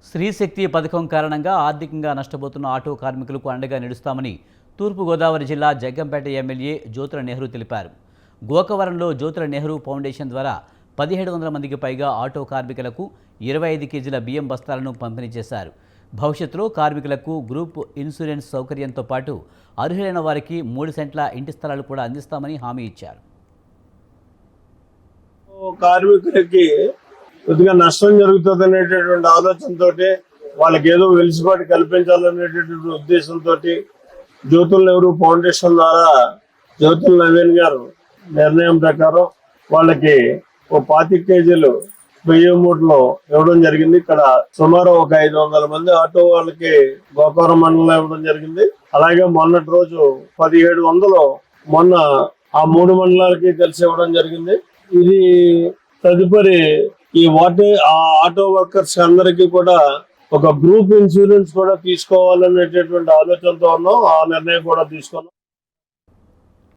స్త్రీశక్తి పథకం కారణంగా ఆర్థికంగా నష్టపోతున్న ఆటో కార్మికులకు అండగా నిలుస్తామని తూర్పుగోదావరి జిల్లా జగ్గంపేట ఎమ్మెల్యే జ్యోతుల నెహ్రూ తెలిపారు. గోకవరంలో జ్యోతుల నెహ్రూ ఫౌండేషన్ ద్వారా 1700 మందికి పైగా ఆటో కార్మికులకు 25 కేజీల బియ్యం బస్తాలను పంపిణీ చేశారు. భవిష్యత్తులో కార్మికులకు గ్రూప్ ఇన్సూరెన్స్ సౌకర్యంతో పాటు అర్హులైన వారికి 3 సెంట్ల ఇంటి స్థలాలు కూడా అందిస్తామని హామీ ఇచ్చారు. కార్మికులకి కొద్దిగా నష్టం జరుగుతుంది అనేటటువంటి ఆలోచనతో వాళ్ళకి ఏదో వెలుసుబాటు కల్పించాలనేటటువంటి ఉద్దేశంతో జ్యోతుల నెహ్రూ ఫౌండేషన్ ద్వారా జ్యోతుల నవీన్ గారు నిర్ణయం ప్రకారం వాళ్ళకి 25 కేజీలు బియ్యం మూటలు ఇవ్వడం జరిగింది. ఇక్కడ సుమారు ఒక 500 మంది ఆటో వాళ్ళకి గోకవరం మండలంలో ఇవ్వడం జరిగింది. అలాగే మొన్నటి రోజు 1700 మొన్న ఆ 3 మండలాలకి కలిసి ఇవ్వడం జరిగింది. ఇది తదుపరి ఈ ఆటో వర్కర్స్ అందరికీ కూడా ఒక గ్రూప్ ఇన్సూరెన్స్ కూడా తీసుకోవాలనేటటువంటి ఆలోచనతో ఉన్నాం. ఆ నిర్ణయం కూడా తీసుకున్నాం.